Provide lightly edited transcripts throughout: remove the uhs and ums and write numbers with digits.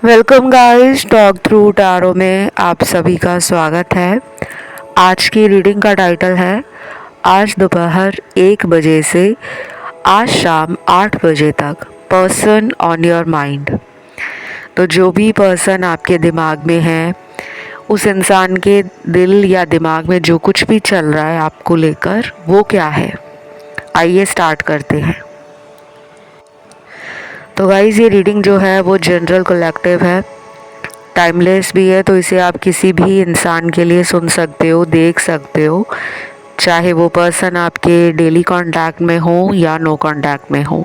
Welcome guys, talk through tarot में आप सभी का स्वागत है। आज की रीडिंग का टाइटल है आज दोपहर 1 बजे से आज शाम 8 बजे तक पर्सन ऑन योर माइंड। तो जो भी पर्सन आपके दिमाग में है, उस इंसान के दिल या दिमाग में जो कुछ भी चल रहा है आपको लेकर, वो क्या है, आइए स्टार्ट करते हैं। तो गाइस, ये रीडिंग जो है वो जनरल कलेक्टिव है, टाइमलेस भी है, तो इसे आप किसी भी इंसान के लिए सुन सकते हो, देख सकते हो, चाहे वो पर्सन आपके डेली कांटेक्ट में हो या नो कांटेक्ट में हो।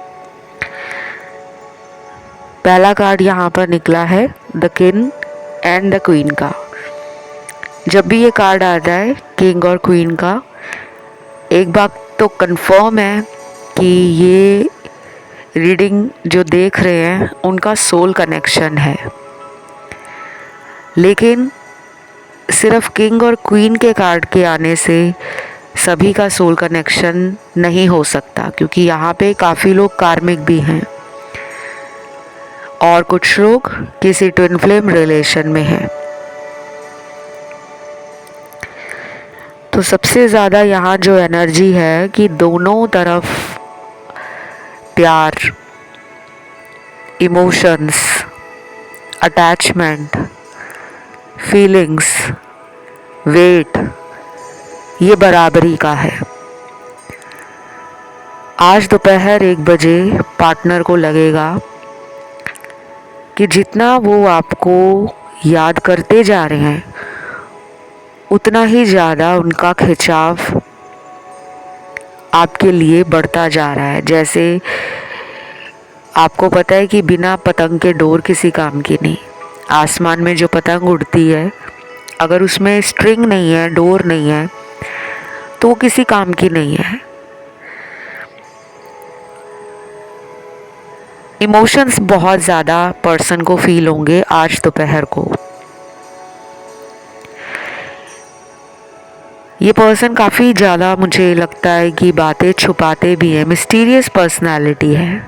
पहला कार्ड यहाँ पर निकला है the king and the queen का। जब भी ये कार्ड आता है किंग और क्वीन का, एक बात तो कंफर्म है कि ये रीडिंग जो देख रहे हैं उनका सोल कनेक्शन है। लेकिन सिर्फ किंग और क्वीन के कार्ड के आने से सभी का सोल कनेक्शन नहीं हो सकता, क्योंकि यहाँ पे काफ़ी लोग कार्मिक भी हैं और कुछ लोग किसी ट्विन फ्लेम रिलेशन में हैं। तो सबसे ज़्यादा यहाँ जो एनर्जी है कि दोनों तरफ प्यार, इमोशंस, अटैचमेंट, फीलिंग्स, वेट, ये बराबरी का है। आज दोपहर 1 बजे पार्टनर को लगेगा कि जितना वो आपको याद करते जा रहे हैं, उतना ही ज़्यादा उनका खिंचाव आपके लिए बढ़ता जा रहा है। जैसे आपको पता है कि बिना पतंग के डोर किसी काम की नहीं। आसमान में जो पतंग उड़ती है, अगर उसमें स्ट्रिंग नहीं है, डोर नहीं है, तो वो किसी काम की नहीं है। इमोशंस बहुत ज़्यादा पर्सन को फील होंगे आज दोपहर को। ये पर्सन काफ़ी ज़्यादा, मुझे लगता है कि बातें छुपाते भी हैं, मिस्टीरियस पर्सनालिटी है।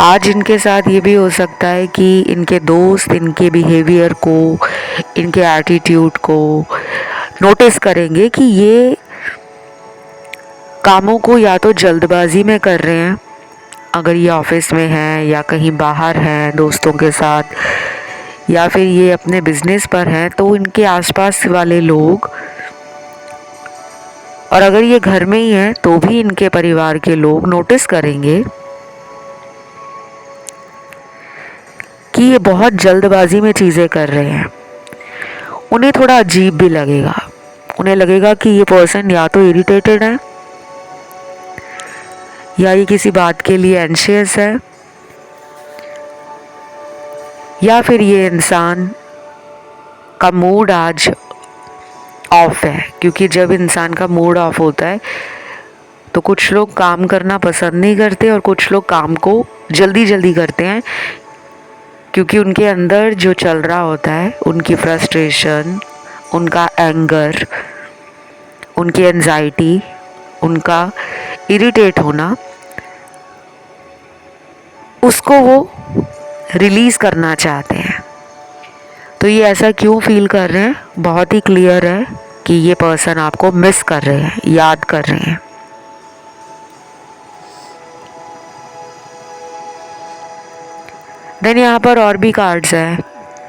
आज इनके साथ ये भी हो सकता है कि इनके दोस्त इनके बिहेवियर को, इनके एटीट्यूड को नोटिस करेंगे कि ये कामों को या तो जल्दबाजी में कर रहे हैं, अगर ये ऑफिस में हैं या कहीं बाहर हैं दोस्तों के साथ, या फिर ये अपने बिजनेस पर हैं, तो इनके आसपास वाले लोग, और अगर ये घर में ही हैं तो भी इनके परिवार के लोग नोटिस करेंगे कि ये बहुत जल्दबाजी में चीज़ें कर रहे हैं। उन्हें थोड़ा अजीब भी लगेगा, उन्हें लगेगा कि ये पर्सन या तो इरिटेटेड है, या ये किसी बात के लिए एंशियस है, या फिर ये इंसान का मूड आज ऑफ है। क्योंकि जब इंसान का मूड ऑफ होता है तो कुछ लोग काम करना पसंद नहीं करते और कुछ लोग काम को जल्दी जल्दी करते हैं, क्योंकि उनके अंदर जो चल रहा होता है, उनकी फ्रस्ट्रेशन, उनका एंगर, उनकी एंजाइटी, उनका इरिटेट होना, उसको वो रिलीज़ करना चाहते हैं। तो ये ऐसा क्यों फील कर रहे हैं, बहुत ही क्लियर है कि ये पर्सन आपको मिस कर रहे हैं, याद कर रहे हैं। देन यहाँ पर और भी कार्ड्स हैं,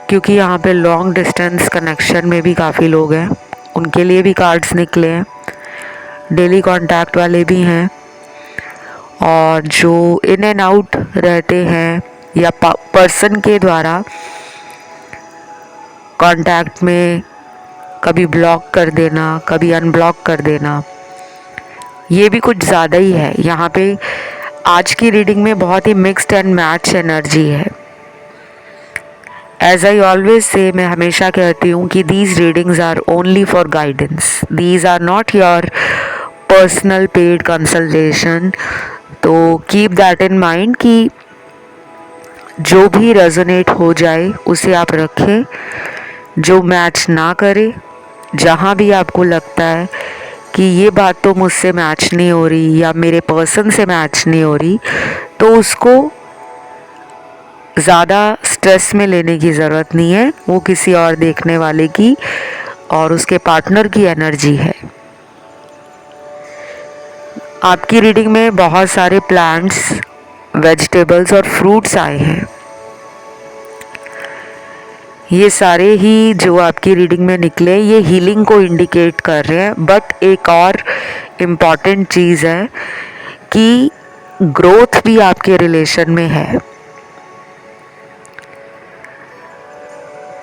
क्योंकि यहाँ पे लॉन्ग डिस्टेंस कनेक्शन में भी काफ़ी लोग हैं, उनके लिए भी कार्ड्स निकले हैं। डेली कांटेक्ट वाले भी हैं, और जो इन एंड आउट रहते हैं या पर्सन के द्वारा कांटेक्ट में कभी ब्लॉक कर देना, कभी अनब्लॉक कर देना, ये भी कुछ ज़्यादा ही है। यहाँ पे आज की रीडिंग में बहुत ही मिक्स्ड एंड मैच एनर्जी है। एज आई ऑलवेज से, मैं हमेशा कहती हूँ कि these readings are only for guidance, these are not your personal paid consultation. तो कीप दैट इन माइंड कि जो भी रेजोनेट हो जाए उसे आप रखें, जो मैच ना करे, जहाँ भी आपको लगता है कि ये बात तो मुझसे मैच नहीं हो रही या मेरे पर्सन से मैच नहीं हो रही, तो उसको ज़्यादा स्ट्रेस में लेने की ज़रूरत नहीं है। वो किसी और देखने वाले की और उसके पार्टनर की एनर्जी है। आपकी रीडिंग में बहुत सारे प्लांट्स, वेजिटेबल्स और फ्रूट्स आए हैं। ये सारे ही जो आपकी रीडिंग में निकले ये हीलिंग को इंडिकेट कर रहे हैं। बट एक और इम्पॉर्टेंट चीज़ है कि ग्रोथ भी आपके रिलेशन में है।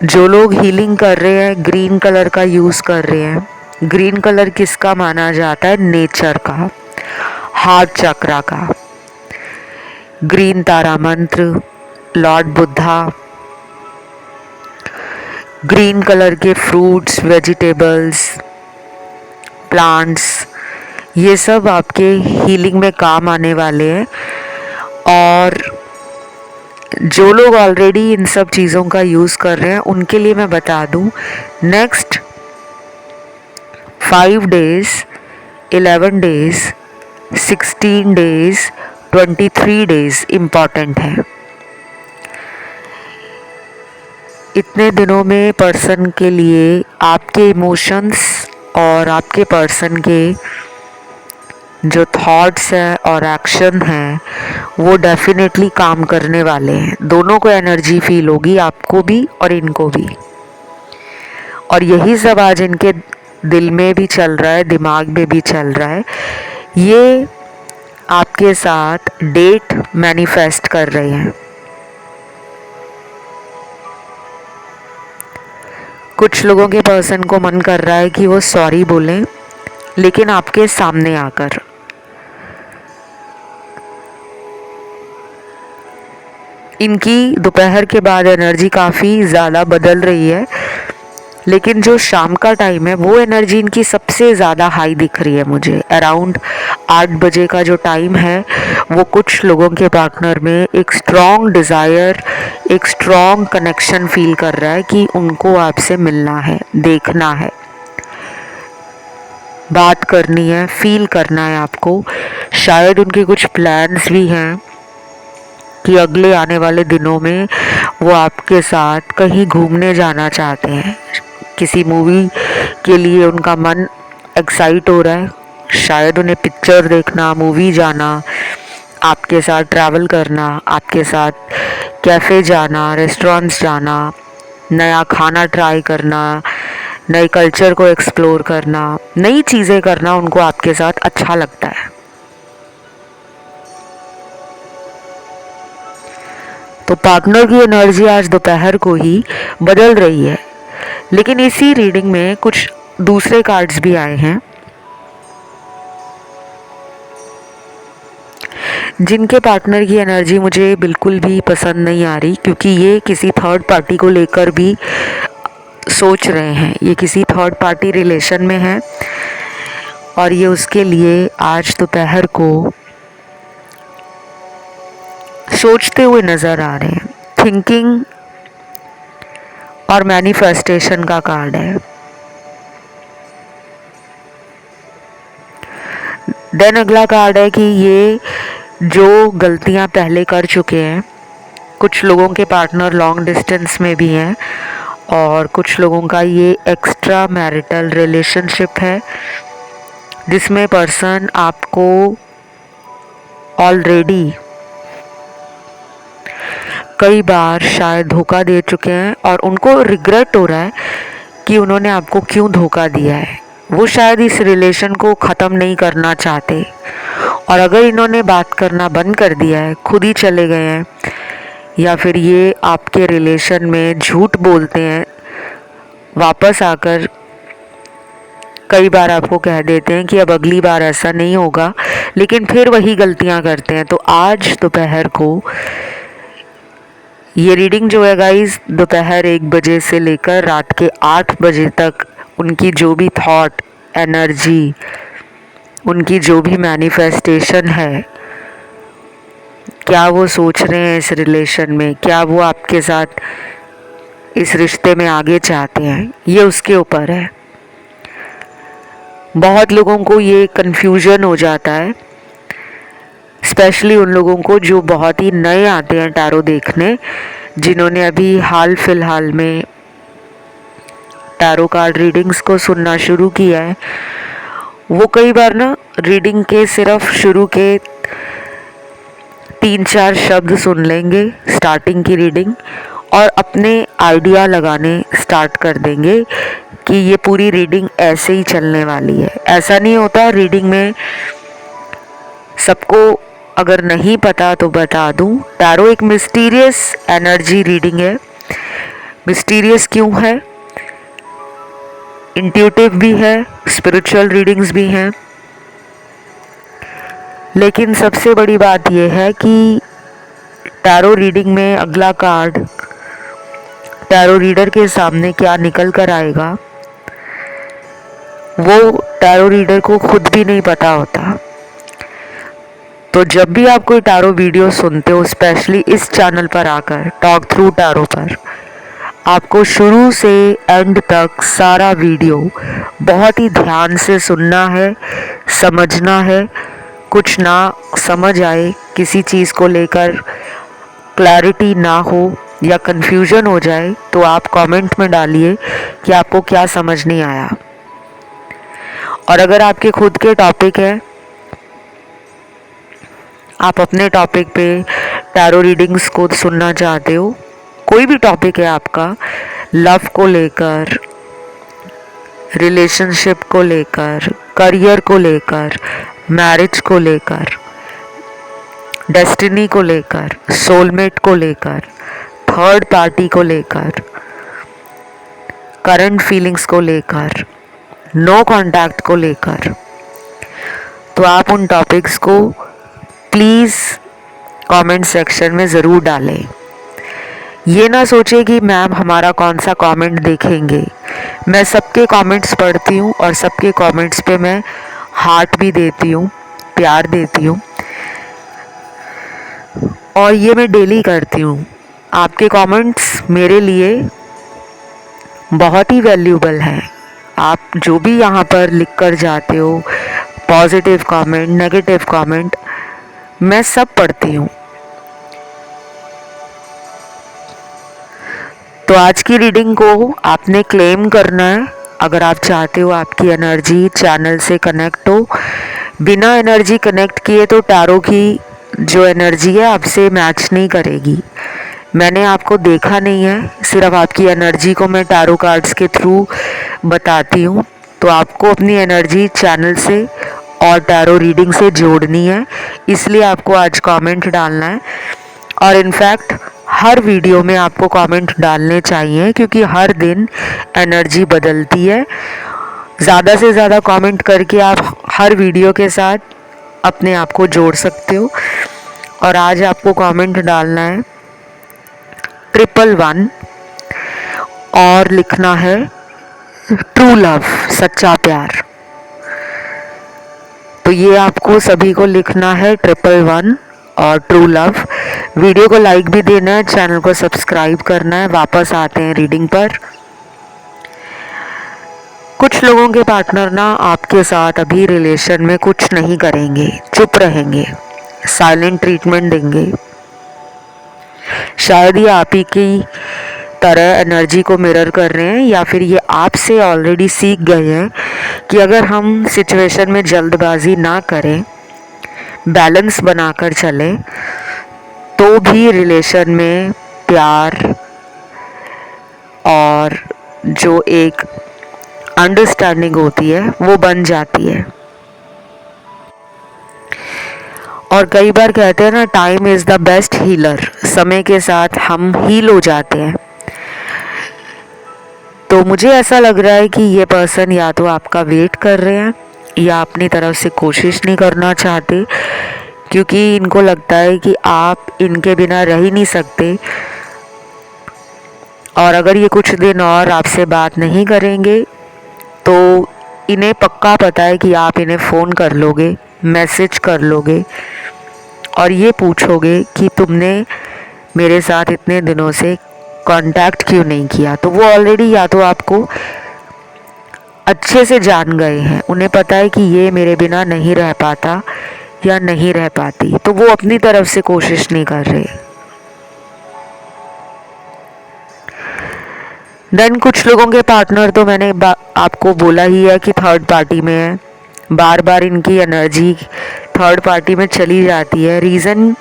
जो लोग हीलिंग कर रहे हैं ग्रीन कलर का यूज़ कर रहे हैं। ग्रीन कलर किसका माना जाता है? नेचर का, हार्ट चक्रा का। ग्रीन तारा मंत्र, लॉर्ड बुद्धा, ग्रीन कलर के फ्रूट्स, वेजिटेबल्स, प्लांट्स, ये सब आपके हीलिंग में काम आने वाले हैं। और जो लोग ऑलरेडी इन सब चीज़ों का यूज़ कर रहे हैं उनके लिए मैं बता दूं, next 5 days, 11 days, 16 days, 23 days important है। इतने दिनों में पर्सन के लिए आपके इमोशंस और आपके पर्सन के जो थॉट्स हैं और एक्शन हैं वो डेफिनेटली काम करने वाले हैं। दोनों को एनर्जी फील होगी, आपको भी और इनको भी। और यही सब आज इनके दिल में भी चल रहा है, दिमाग में भी चल रहा है। ये आपके साथ डेट मैनिफेस्ट कर रहे हैं। कुछ लोगों के पर्सन को मन कर रहा है कि वो सॉरी बोलें, लेकिन आपके सामने आकर। इनकी दोपहर के बाद एनर्जी काफ़ी ज़्यादा बदल रही है, लेकिन जो शाम का टाइम है वो एनर्जी इनकी सबसे ज़्यादा हाई दिख रही है मुझे। अराउंड 8 बजे का जो टाइम है वो कुछ लोगों के पार्टनर में एक स्ट्रॉन्ग डिज़ायर, एक स्ट्रॉन्ग कनेक्शन फील कर रहा है कि उनको आपसे मिलना है, देखना है, बात करनी है, फील करना है आपको। शायद उनके कुछ प्लान्स भी हैं कि अगले आने वाले दिनों में वो आपके साथ कहीं घूमने जाना चाहते हैं। किसी मूवी के लिए उनका मन एक्साइट हो रहा है। शायद उन्हें पिक्चर देखना, मूवी जाना, आपके साथ ट्रैवल करना, आपके साथ कैफ़े जाना, रेस्टोरेंट्स जाना, नया खाना ट्राई करना, नए कल्चर को एक्सप्लोर करना, नई चीज़ें करना उनको आपके साथ अच्छा लगता है। तो पार्टनर की एनर्जी आज दोपहर को ही बदल रही है। लेकिन इसी रीडिंग में कुछ दूसरे कार्ड्स भी आए हैं जिनके पार्टनर की एनर्जी मुझे बिल्कुल भी पसंद नहीं आ रही, क्योंकि ये किसी थर्ड पार्टी को लेकर भी सोच रहे हैं। ये किसी थर्ड पार्टी रिलेशन में है और ये उसके लिए आज दोपहर को सोचते हुए नज़र आ रहे हैं। थिंकिंग और मैनिफेस्टेशन का कार्ड है। देन अगला कार्ड है कि ये जो गलतियां पहले कर चुके हैं, कुछ लोगों के पार्टनर लॉन्ग डिस्टेंस में भी हैं और कुछ लोगों का ये एक्स्ट्रा मैरिटल रिलेशनशिप है जिसमें पर्सन आपको ऑलरेडी कई बार शायद धोखा दे चुके हैं और उनको रिग्रेट हो रहा है कि उन्होंने आपको क्यों धोखा दिया है। वो शायद इस रिलेशन को ख़त्म नहीं करना चाहते और अगर इन्होंने बात करना बंद कर दिया है, खुद ही चले गए हैं, या फिर ये आपके रिलेशन में झूठ बोलते हैं, वापस आकर कई बार आपको कह देते हैं कि अब अगली बार ऐसा नहीं होगा, लेकिन फिर वही गलतियां करते हैं। तो आज दोपहर को ये रीडिंग जो है गाइस, दोपहर 1 बजे से लेकर रात के 8 बजे तक उनकी जो भी थॉट, एनर्जी, उनकी जो भी मैनिफेस्टेशन है, क्या वो सोच रहे हैं इस रिलेशन में, क्या वो आपके साथ इस रिश्ते में आगे चाहते हैं, ये उसके ऊपर है। बहुत लोगों को ये कन्फ्यूजन हो जाता है, स्पेशली उन लोगों को जो बहुत ही नए आते हैं टैरो देखने, जिन्होंने अभी हाल फिलहाल में टैरो कार्ड रीडिंग्स को सुनना शुरू किया है। वो कई बार ना रीडिंग के सिर्फ शुरू के 3-4 शब्द सुन लेंगे स्टार्टिंग की रीडिंग और अपने आइडिया लगाने स्टार्ट कर देंगे कि ये पूरी रीडिंग ऐसे ही चलने वाली है। ऐसा नहीं होता रीडिंग में। सबको अगर नहीं पता तो बता दूं, टैरो एक मिस्टीरियस एनर्जी रीडिंग है। मिस्टीरियस क्यों है? इंट्यूटिव भी है, स्पिरिचुअल रीडिंग्स भी हैं, लेकिन सबसे बड़ी बात यह है कि टैरो रीडिंग में अगला कार्ड टैरो रीडर के सामने क्या निकल कर आएगा वो टैरो रीडर को खुद भी नहीं पता होता। तो जब भी आप कोई टैरो वीडियो सुनते हो, स्पेशली इस चैनल पर आकर टॉक थ्रू टैरो पर, आपको शुरू से एंड तक सारा वीडियो बहुत ही ध्यान से सुनना है, समझना है। कुछ ना समझ आए, किसी चीज़ को लेकर क्लैरिटी ना हो या कंफ्यूजन हो जाए, तो आप कमेंट में डालिए कि आपको क्या समझ नहीं आया। और अगर आपके खुद के टॉपिक है, आप अपने टॉपिक पे टैरो रीडिंग्स को सुनना चाहते हो, कोई भी टॉपिक है आपका, लव को लेकर, रिलेशनशिप को लेकर, करियर को लेकर, मैरिज को लेकर, डेस्टिनी को लेकर, सोलमेट को लेकर, थर्ड पार्टी को लेकर, करंट फीलिंग्स को लेकर, नो कांटेक्ट को लेकर, तो आप उन टॉपिक्स को प्लीज़ कमेंट सेक्शन में ज़रूर डालें। ये ना सोचे कि मैम हमारा कौन सा कमेंट देखेंगे। मैं सबके कमेंट्स पढ़ती हूँ और सबके कमेंट्स पे मैं हार्ट भी देती हूँ, प्यार देती हूँ, और ये मैं डेली करती हूँ। आपके कमेंट्स मेरे लिए बहुत ही वैल्यूबल हैं। आप जो भी यहाँ पर लिख कर जाते हो, पॉजिटिव कमेंट, नेगेटिव कमेंट, मैं सब पढ़ती हूँ। तो आज की रीडिंग को आपने क्लेम करना है। अगर आप चाहते हो आपकी एनर्जी चैनल से कनेक्ट हो। बिना एनर्जी कनेक्ट किए तो टैरो की जो एनर्जी है आपसे मैच नहीं करेगी। मैंने आपको देखा नहीं है, सिर्फ आपकी एनर्जी को मैं टैरो कार्ड्स के थ्रू बताती हूँ। तो आपको अपनी एनर्जी चैनल से और टैरो रीडिंग से जोड़नी है, इसलिए आपको आज कमेंट डालना है। और इनफैक्ट हर वीडियो में आपको कमेंट डालने चाहिए, क्योंकि हर दिन एनर्जी बदलती है। ज़्यादा से ज़्यादा कमेंट करके आप हर वीडियो के साथ अपने आप को जोड़ सकते हो। और आज आपको कमेंट डालना है 111 और लिखना है ट्रू लव, सच्चा प्यार। तो ये आपको सभी को लिखना है 111 और ट्रू लव। वीडियो को लाइक भी देना है, चैनल को सब्सक्राइब करना है। वापस आते हैं रीडिंग पर। कुछ लोगों के पार्टनर ना आपके साथ अभी रिलेशन में कुछ नहीं करेंगे, चुप रहेंगे, साइलेंट ट्रीटमेंट देंगे। शायद ये आप ही की तरह एनर्जी को मिरर कर रहे हैं, या फिर ये आपसे ऑलरेडी सीख गए हैं कि अगर हम सिचुएशन में जल्दबाजी ना करें, बैलेंस बनाकर चलें, तो भी रिलेशन में प्यार और जो एक अंडरस्टैंडिंग होती है वो बन जाती है। और कई बार कहते हैं ना, time is the best healer. समय के साथ हम हील हो जाते हैं। तो मुझे ऐसा लग रहा है कि ये पर्सन या तो आपका वेट कर रहे हैं या अपनी तरफ से कोशिश नहीं करना चाहते, क्योंकि इनको लगता है कि आप इनके बिना रह ही नहीं सकते। और अगर ये कुछ दिन और आपसे बात नहीं करेंगे तो इन्हें पक्का पता है कि आप इन्हें फ़ोन कर लोगे, मैसेज कर लोगे और ये पूछोगे कि तुमने मेरे साथ इतने दिनों से कांटेक्ट क्यों नहीं किया। तो वो ऑलरेडी या तो आपको अच्छे से जान गए हैं, उन्हें पता है कि ये मेरे बिना नहीं रह पाता या नहीं रह पाती, तो वो अपनी तरफ से कोशिश नहीं कर रहे। देन कुछ लोगों के पार्टनर तो मैंने आपको बोला ही है कि थर्ड पार्टी में है, बार बार इनकी एनर्जी थर्ड पार्टी में चली जाती है। रीज़न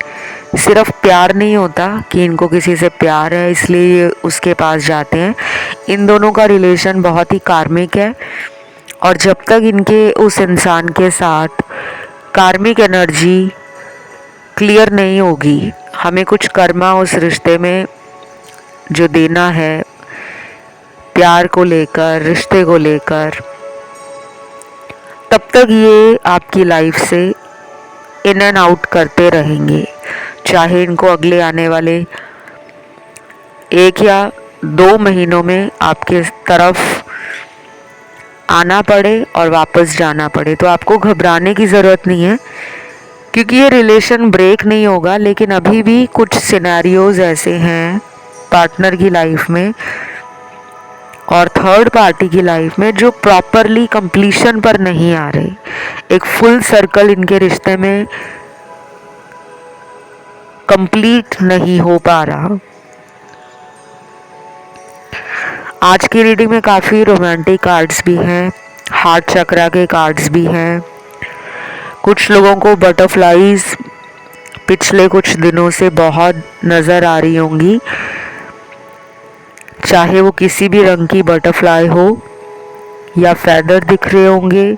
सिर्फ प्यार नहीं होता कि इनको किसी से प्यार है इसलिए ये उसके पास जाते हैं। इन दोनों का रिलेशन बहुत ही कार्मिक है, और जब तक इनके उस इंसान के साथ कार्मिक एनर्जी क्लियर नहीं होगी, हमें कुछ कर्मा उस रिश्ते में जो देना है, प्यार को लेकर, रिश्ते को लेकर, तब तक ये आपकी लाइफ से इन एंड आउट करते रहेंगे। चाहे इनको अगले आने वाले 1 या 2 महीनों में आपके तरफ आना पड़े और वापस जाना पड़े, तो आपको घबराने की ज़रूरत नहीं है, क्योंकि ये रिलेशन ब्रेक नहीं होगा। लेकिन अभी भी कुछ सिनेरियोज ऐसे हैं पार्टनर की लाइफ में और थर्ड पार्टी की लाइफ में जो प्रॉपरली कंप्लीशन पर नहीं आ रहे। एक फुल सर्कल इनके रिश्ते में कंप्लीट नहीं हो पा रहा। आज की रीडिंग में काफ़ी रोमांटिक कार्ड्स भी हैं, हार्ट चक्रा के कार्ड्स भी हैं। कुछ लोगों को बटरफ्लाईज पिछले कुछ दिनों से बहुत नज़र आ रही होंगी, चाहे वो किसी भी रंग की बटरफ्लाई हो या फैदर दिख रहे होंगे,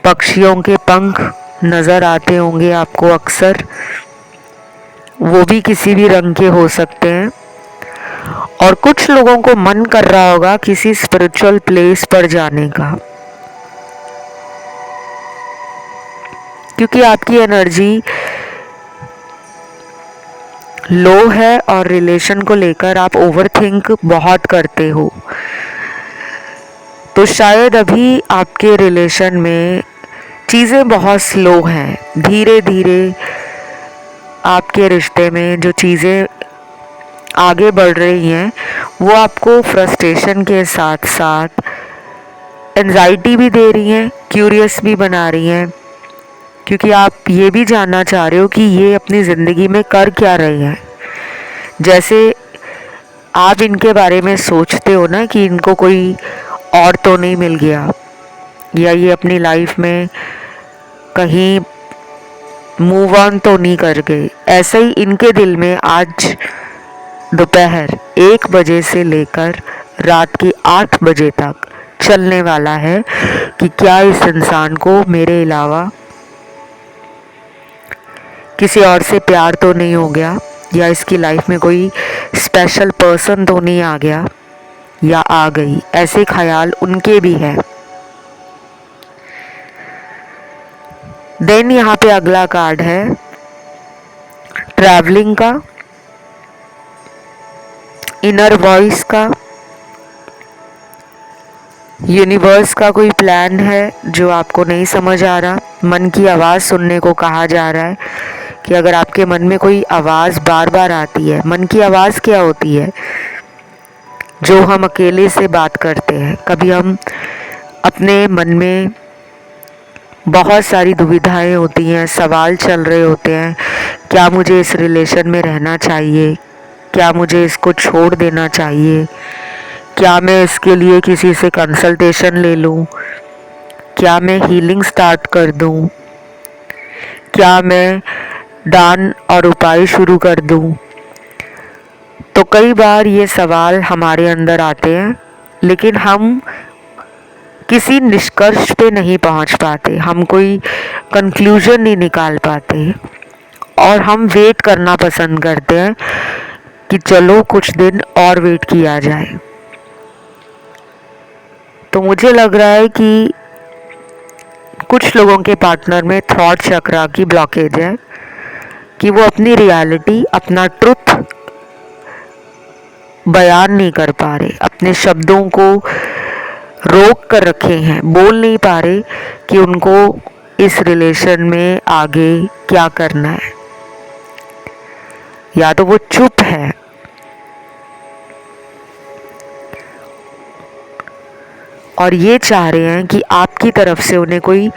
पक्षियों के पंख नज़र आते होंगे आपको अक्सर, वो भी किसी भी रंग के हो सकते हैं। और कुछ लोगों को मन कर रहा होगा किसी स्पिरिचुअल प्लेस पर जाने का, क्योंकि आपकी एनर्जी लो है और रिलेशन को लेकर आप ओवरथिंक बहुत करते हो। तो शायद अभी आपके रिलेशन में चीज़ें बहुत स्लो हैं। धीरे धीरे आपके रिश्ते में जो चीज़ें आगे बढ़ रही हैं वो आपको फ्रस्ट्रेशन के साथ साथ एंजाइटी भी दे रही हैं, क्यूरियस भी बना रही हैं, क्योंकि आप ये भी जानना चाह रहे हो कि ये अपनी ज़िंदगी में कर क्या रहे हैं। जैसे आप इनके बारे में सोचते हो ना कि इनको कोई और तो नहीं मिल गया, या ये अपनी लाइफ में कहीं मूव ऑन तो नहीं कर गए। ऐसे ही इनके दिल में आज दोपहर 1 बजे से लेकर रात के 8 बजे तक चलने वाला है कि क्या इस इंसान को मेरे अलावा किसी और से प्यार तो नहीं हो गया, या इसकी लाइफ में कोई स्पेशल पर्सन तो नहीं आ गया या आ गई। ऐसे ख्याल उनके भी हैं। देन यहाँ पे अगला कार्ड है ट्रैवलिंग का, इनर वॉइस का, यूनिवर्स का कोई प्लान है जो आपको नहीं समझ आ रहा। मन की आवाज़ सुनने को कहा जा रहा है कि अगर आपके मन में कोई आवाज़ बार बार आती है, मन की आवाज़ क्या होती है? जो हम अकेले से बात करते हैं। कभी हम अपने मन में बहुत सारी दुविधाएं होती हैं, सवाल चल रहे होते हैं, क्या मुझे इस रिलेशन में रहना चाहिए, क्या मुझे इसको छोड़ देना चाहिए, क्या मैं इसके लिए किसी से कंसल्टेशन ले लूं, क्या मैं हीलिंग स्टार्ट कर दूं, क्या मैं दान और उपाय शुरू कर दूं। तो कई बार ये सवाल हमारे अंदर आते हैं, लेकिन हम किसी निष्कर्ष पे नहीं पहुंच पाते, हम कोई कंक्लूजन नहीं निकाल पाते, और हम वेट करना पसंद करते हैं कि चलो कुछ दिन और वेट किया जाए। तो मुझे लग रहा है कि कुछ लोगों के पार्टनर में थॉट चक्रा की ब्लॉकेज है कि वो अपनी रियलिटी, अपना ट्रुथ बयान नहीं कर पा रहे, अपने शब्दों को रोक कर रखे हैं, बोल नहीं पा रहे कि उनको इस रिलेशन में आगे क्या करना है, या तो वो चुप है। और ये चाह रहे हैं कि आपकी तरफ से उन्हें कोई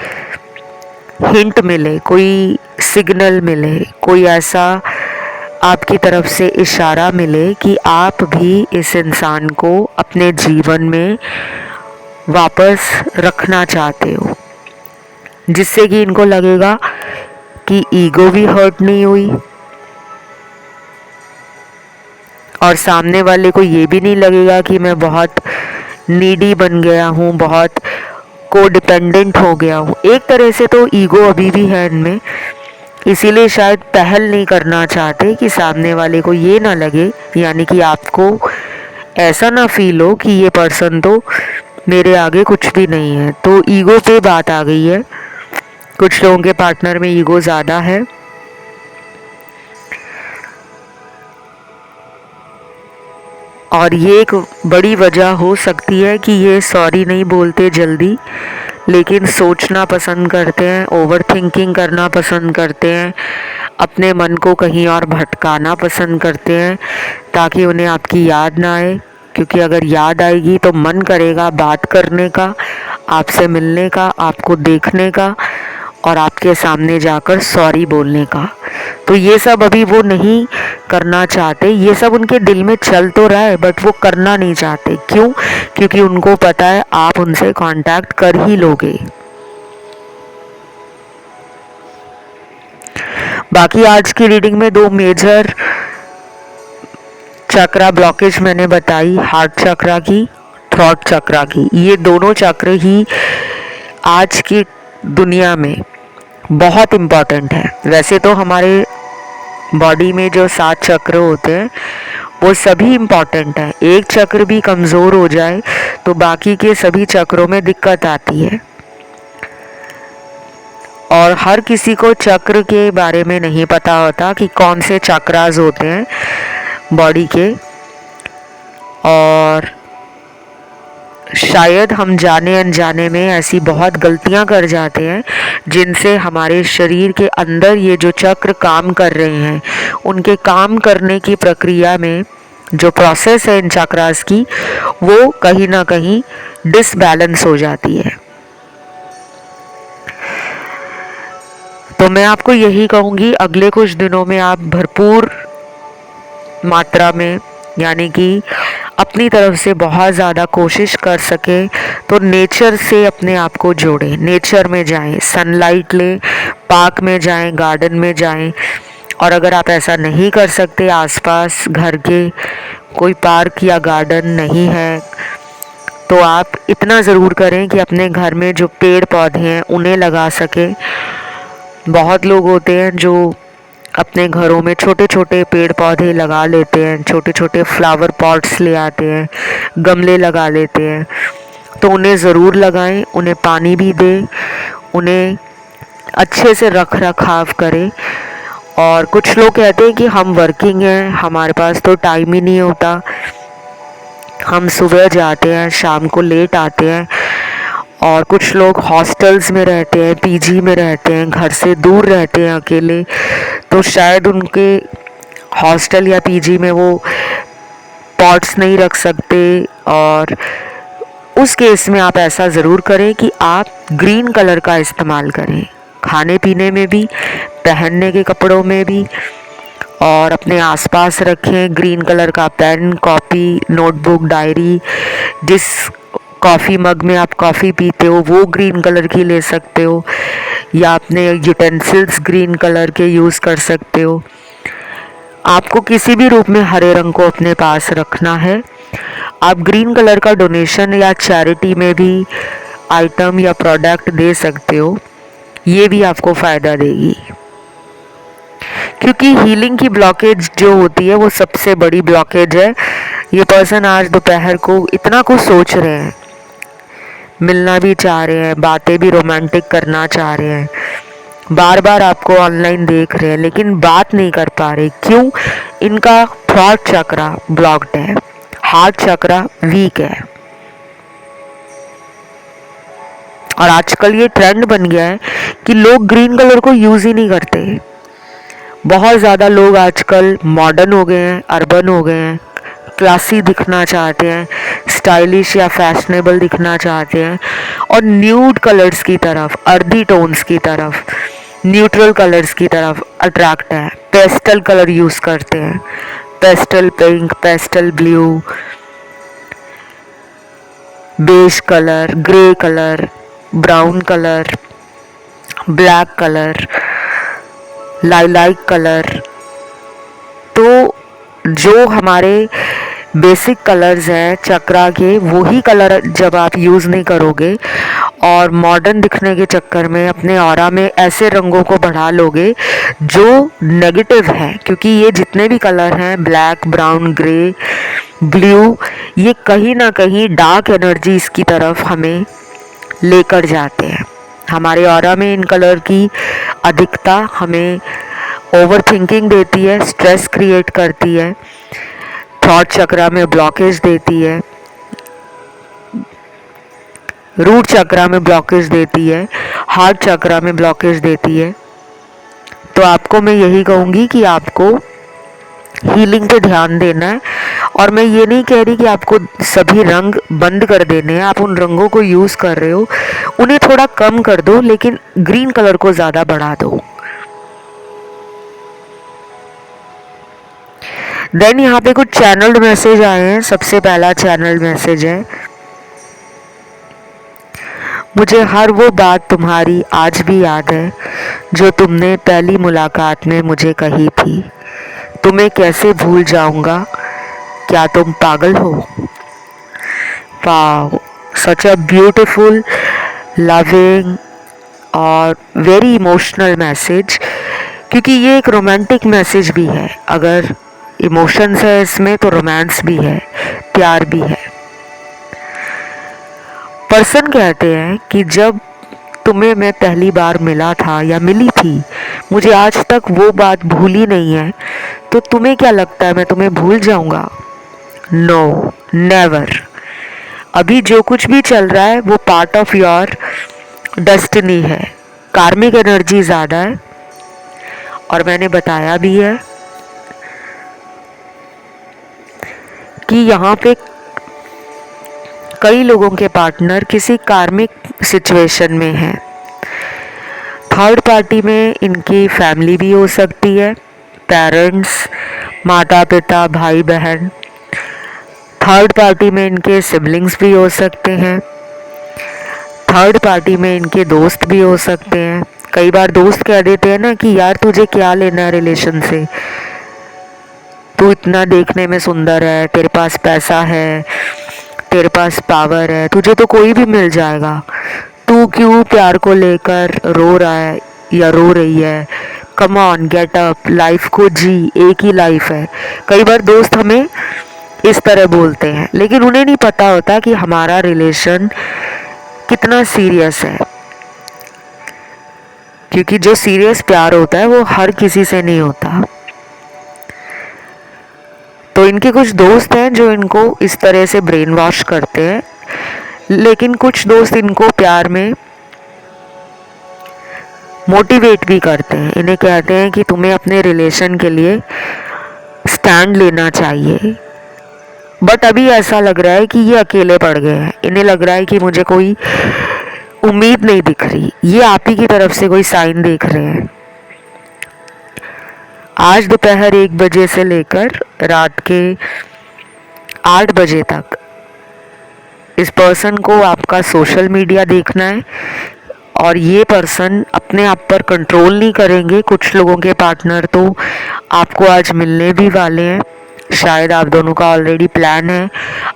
हिंट मिले, कोई सिग्नल मिले, कोई ऐसा आपकी तरफ से इशारा मिले कि आप भी इस इंसान को अपने जीवन में वापस रखना चाहते हो, जिससे कि इनको लगेगा कि ईगो भी हर्ट नहीं हुई और सामने वाले को ये भी नहीं लगेगा कि मैं बहुत नीडी बन गया हूँ, बहुत को डिपेंडेंट हो गया हूँ। एक तरह से तो ईगो अभी भी है इनमें, इसीलिए शायद पहल नहीं करना चाहते कि सामने वाले को ये ना लगे, यानी कि आपको ऐसा ना फील हो कि ये पर्सन तो मेरे आगे कुछ भी नहीं है। तो ईगो पे बात आ गई है। कुछ लोगों के पार्टनर में ईगो ज़्यादा है और ये एक बड़ी वजह हो सकती है कि ये सॉरी नहीं बोलते जल्दी, लेकिन सोचना पसंद करते हैं, ओवर थिंकिंग करना पसंद करते हैं, अपने मन को कहीं और भटकाना पसंद करते हैं ताकि उन्हें आपकी याद ना आए। क्योंकि अगर याद आएगी तो मन करेगा बात करने का, आपसे मिलने का, आपको देखने का और आपके सामने जाकर सॉरी बोलने का। तो ये सब अभी वो नहीं करना चाहते। ये सब उनके दिल में चल तो रहा है बट वो करना नहीं चाहते। क्यों? क्योंकि उनको पता है आप उनसे कांटेक्ट कर ही लोगे। बाकी आज की रीडिंग में 2 मेजर चक्रा ब्लॉकेज मैंने बताई, हार्ट चक्रा की, थ्रॉट चक्रा की। ये दोनों चक्र ही आज की दुनिया में बहुत इम्पॉर्टेंट है। वैसे तो हमारे बॉडी में जो 7 चक्र होते हैं वो सभी इम्पॉर्टेंट हैं। एक चक्र भी कमज़ोर हो जाए तो बाकी के सभी चक्रों में दिक्कत आती है और हर किसी को चक्र के बारे में नहीं पता होता कि कौन से चक्रास होते हैं बॉडी के। और शायद हम जाने अनजाने में ऐसी बहुत गलतियां कर जाते हैं जिनसे हमारे शरीर के अंदर ये जो चक्र काम कर रहे हैं उनके काम करने की प्रक्रिया में जो प्रोसेस है इन चक्रास की वो कहीं ना कहीं डिसबैलेंस हो जाती है। तो मैं आपको यही कहूँगी अगले कुछ दिनों में आप भरपूर मात्रा में यानी कि अपनी तरफ से बहुत ज़्यादा कोशिश कर सके तो नेचर से अपने आप को जोड़ें, नेचर में जाएं, सनलाइट लें, पार्क में जाएं, गार्डन में जाएं। और अगर आप ऐसा नहीं कर सकते, आसपास घर के कोई पार्क या गार्डन नहीं है, तो आप इतना ज़रूर करें कि अपने घर में जो पेड़ पौधे हैं उन्हें लगा सकें। बहुत लोग होते हैं जो अपने घरों में छोटे छोटे पेड़ पौधे लगा लेते हैं, छोटे छोटे फ्लावर पॉट्स ले आते हैं, गमले लगा लेते हैं। तो उन्हें ज़रूर लगाएं, उन्हें पानी भी दें, उन्हें अच्छे से रख रखाव करें। और कुछ लोग कहते हैं कि हम वर्किंग हैं, हमारे पास तो टाइम ही नहीं होता, हम सुबह जाते हैं शाम को लेट आते हैं। और कुछ लोग हॉस्टल्स में रहते हैं, पीजी में रहते हैं, घर से दूर रहते हैं अकेले, तो शायद उनके हॉस्टल या पीजी में वो पॉट्स नहीं रख सकते। और उस केस में आप ऐसा ज़रूर करें कि आप ग्रीन कलर का इस्तेमाल करें, खाने पीने में भी, पहनने के कपड़ों में भी। और अपने आसपास रखें ग्रीन कलर का पेन, कॉपी, नोटबुक, डायरी। जिस कॉफ़ी मग में आप कॉफ़ी पीते हो वो ग्रीन कलर की ले सकते हो, या अपने यूटेंसिल्स ग्रीन कलर के यूज़ कर सकते हो। आपको किसी भी रूप में हरे रंग को अपने पास रखना है। आप ग्रीन कलर का डोनेशन या चैरिटी में भी आइटम या प्रोडक्ट दे सकते हो, ये भी आपको फ़ायदा देगी। क्योंकि हीलिंग की ब्लॉकेज जो होती है वो सबसे बड़ी ब्लॉकेज है। ये पर्सन आज दोपहर को इतना कुछ सोच रहे हैं, मिलना भी चाह रहे हैं, बातें भी रोमांटिक करना चाह रहे हैं, बार बार आपको ऑनलाइन देख रहे हैं, लेकिन बात नहीं कर पा रहे। क्यों? इनका थॉट चक्रा ब्लॉक्ड है, हार्ट चक्रा वीक है। और आजकल ये ट्रेंड बन गया है कि लोग ग्रीन कलर को यूज़ ही नहीं करते। बहुत ज़्यादा लोग आजकल मॉडर्न हो गए हैं, अर्बन हो गए हैं, क्लासी दिखना चाहते हैं, स्टाइलिश या फैशनेबल दिखना चाहते हैं, और न्यूड कलर्स की तरफ, अर्दी टोन्स की तरफ, न्यूट्रल कलर्स की तरफ अट्रैक्ट है, पेस्टल कलर यूज़ करते हैं, pastel pink, pastel blue, beige colour, grey colour, brown colour, black colour, lilac colour. तो जो हमारे बेसिक कलर्स हैं चक्रा के, वही कलर जब आप यूज़ नहीं करोगे और मॉडर्न दिखने के चक्कर में अपने ऑरा में ऐसे रंगों को बढ़ा लोगे जो नेगेटिव है, क्योंकि ये जितने भी कलर हैं ब्लैक, ब्राउन, ग्रे, ब्लू, ये कहीं ना कहीं डार्क एनर्जीज की तरफ हमें लेकर जाते हैं। हमारे ऑरा में इन कलर की अधिकता हमें ओवर थिंकिंग देती है, स्ट्रेस क्रिएट करती है, थॉट चक्रा में ब्लॉकेज देती है, रूट चक्रा में ब्लॉकेज देती है, हार्ट चक्रा में ब्लॉकेज देती है। तो आपको मैं यही कहूँगी कि आपको हीलिंग पे ध्यान देना है। और मैं ये नहीं कह रही कि आपको सभी रंग बंद कर देने हैं, आप उन रंगों को यूज़ कर रहे हो उन्हें थोड़ा कम कर दो, लेकिन ग्रीन कलर को ज़्यादा बढ़ा दो। देन यहाँ पे कुछ चैनल्ड मैसेज आए हैं। सबसे पहला चैनल्ड मैसेज है, मुझे हर वो बात तुम्हारी आज भी याद है जो तुमने पहली मुलाकात में मुझे कही थी। तुम्हें कैसे भूल जाऊंगा, क्या तुम पागल हो। Wow, such a beautiful, loving और वेरी इमोशनल मैसेज, क्योंकि ये एक रोमांटिक मैसेज भी है। अगर इमोशंस है इसमें तो रोमांस भी है, प्यार भी है। पर्सन कहते हैं कि जब तुम्हें मैं पहली बार मिला था या मिली थी, मुझे आज तक वो बात भूली नहीं है। तो तुम्हें क्या लगता है मैं तुम्हें भूल जाऊंगा? No, never. अभी जो कुछ भी चल रहा है वो पार्ट ऑफ योर डेस्टिनी है। कार्मिक एनर्जी ज़्यादा है और मैंने बताया भी है कि यहाँ पे कई लोगों के पार्टनर किसी कार्मिक सिचुएशन में हैं। थर्ड पार्टी में इनकी फैमिली भी हो सकती है, पेरेंट्स, माता पिता, भाई बहन। थर्ड पार्टी में इनके सिबलिंग्स भी हो सकते हैं। थर्ड पार्टी में इनके दोस्त भी हो सकते हैं। कई बार दोस्त कह देते हैं ना कि यार तुझे क्या लेना है रिलेशन से, तू इतना देखने में सुंदर है, तेरे पास पैसा है, तेरे पास पावर है, तुझे तो कोई भी मिल जाएगा, तू क्यों प्यार को लेकर रो रहा है या रो रही है। Come on, get up, life को जी, एक ही लाइफ है। कई बार दोस्त हमें इस तरह बोलते हैं, लेकिन उन्हें नहीं पता होता कि हमारा रिलेशन कितना सीरियस है, क्योंकि जो सीरियस प्यार होता है वो हर किसी से नहीं होता। तो इनके कुछ दोस्त हैं जो इनको इस तरह से ब्रेन वॉश करते हैं, लेकिन कुछ दोस्त इनको प्यार में मोटिवेट भी करते हैं। इन्हें कहते हैं कि तुम्हें अपने रिलेशन के लिए स्टैंड लेना चाहिए। बट अभी ऐसा लग रहा है कि ये अकेले पड़ गए हैं। इन्हें लग रहा है कि मुझे कोई उम्मीद नहीं दिख रही। ये आप ही की तरफ से कोई साइन देख रहे हैं। आज दोपहर 1 बजे से लेकर रात के 8 बजे तक इस पर्सन को आपका सोशल मीडिया देखना है, और ये पर्सन अपने आप पर कंट्रोल नहीं करेंगे। कुछ लोगों के पार्टनर तो आपको आज मिलने भी वाले हैं। शायद आप दोनों का ऑलरेडी प्लान है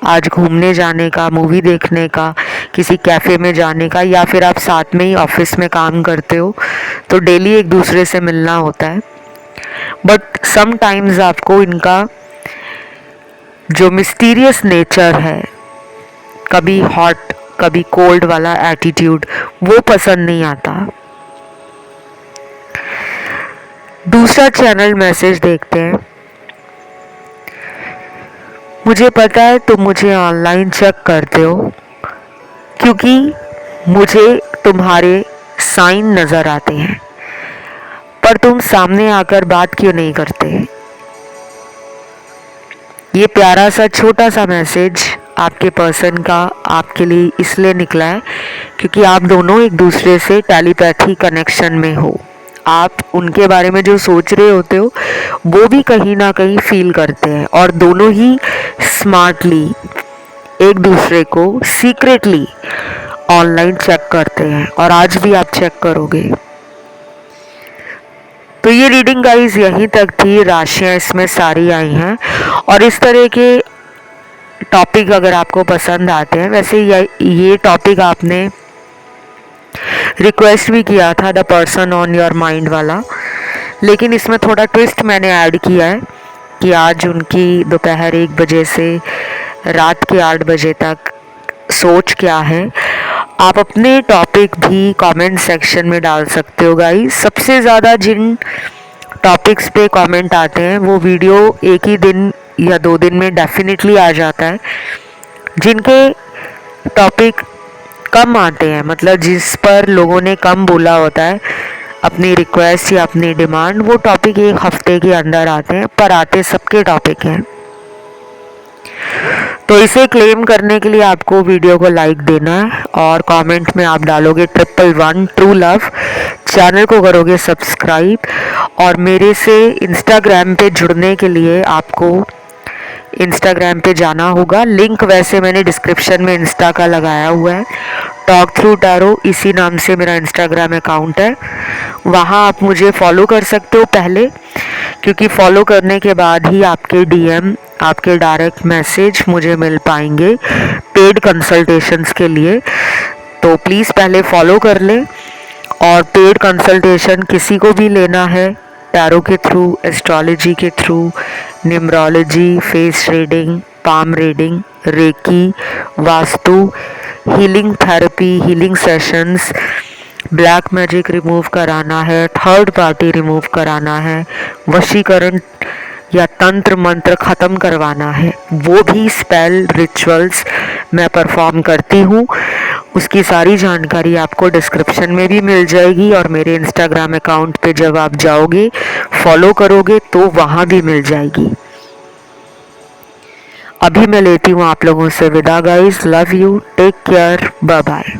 आज घूमने जाने का, मूवी देखने का, किसी कैफ़े में जाने का, या फिर आप साथ में ही ऑफिस में काम करते हो तो डेली एक दूसरे से मिलना होता है। बट समटाइम्स आपको इनका जो मिस्टीरियस नेचर है, कभी हॉट कभी कोल्ड वाला एटीट्यूड, वो पसंद नहीं आता। दूसरा चैनल मैसेज देखते हैं। मुझे पता है तुम मुझे ऑनलाइन चेक करते हो क्योंकि मुझे तुम्हारे साइन नज़र आते हैं, पर तुम सामने आकर बात क्यों नहीं करते। ये प्यारा सा छोटा सा मैसेज आपके पर्सन का आपके लिए इसलिए निकला है क्योंकि आप दोनों एक दूसरे से टेलीपैथी कनेक्शन में हो। आप उनके बारे में जो सोच रहे होते हो वो भी कहीं ना कहीं फील करते हैं और दोनों ही स्मार्टली एक दूसरे को सीक्रेटली ऑनलाइन चेक करते हैं और आज भी आप चेक करोगे। तो ये रीडिंग गाइस यहीं तक थी, राशियां इसमें सारी आई हैं और इस तरह के टॉपिक अगर आपको पसंद आते हैं, वैसे ये टॉपिक आपने रिक्वेस्ट भी किया था the person on your mind वाला, लेकिन इसमें थोड़ा ट्विस्ट मैंने ऐड किया है कि आज उनकी दोपहर 1 बजे से रात के 8 बजे तक सोच क्या है। आप अपने टॉपिक भी कमेंट सेक्शन में डाल सकते हो गाइस। सबसे ज़्यादा जिन टॉपिक्स पे कमेंट आते हैं वो वीडियो एक ही दिन या 2 दिन में डेफिनेटली आ जाता है। जिनके टॉपिक कम आते हैं, मतलब जिस पर लोगों ने कम बोला होता है अपनी रिक्वेस्ट या अपनी डिमांड, वो टॉपिक 1 हफ्ते के अंदर आते हैं, पर आते सबके टॉपिक हैं। तो इसे क्लेम करने के लिए आपको वीडियो को लाइक देना है और कमेंट में आप डालोगे 111 ट्रू लव, चैनल को करोगे सब्सक्राइब और मेरे से इंस्टाग्राम पे जुड़ने के लिए आपको इंस्टाग्राम पे जाना होगा। लिंक वैसे मैंने डिस्क्रिप्शन में इंस्टा का लगाया हुआ है, टॉक थ्रू टैरो इसी नाम से मेरा इंस्टाग्राम अकाउंट है। वहाँ आप मुझे फॉलो कर सकते हो पहले, क्योंकि फॉलो करने के बाद ही आपके डीएम, आपके डायरेक्ट मैसेज मुझे मिल पाएंगे पेड कंसल्टेशंस के लिए। तो प्लीज़ पहले फॉलो कर लें और पेड कंसल्टेशन किसी को भी लेना है टैरो के थ्रू, एस्ट्रोलॉजी के थ्रू, numerology, face reading, palm reading, reiki, vastu, healing therapy, healing sessions, black magic remove कराना है, थर्ड पार्टी रिमूव कराना है, वशीकरण या तंत्र मंत्र ख़त्म करवाना है, वो भी स्पेल रिचुअल्स मैं परफॉर्म करती हूँ। उसकी सारी जानकारी आपको डिस्क्रिप्शन में भी मिल जाएगी और मेरे इंस्टाग्राम अकाउंट पे जब आप जाओगे फॉलो करोगे तो वहाँ भी मिल जाएगी। अभी मैं लेती हूँ आप लोगों से विदा guys. Love you, take care, bye bye.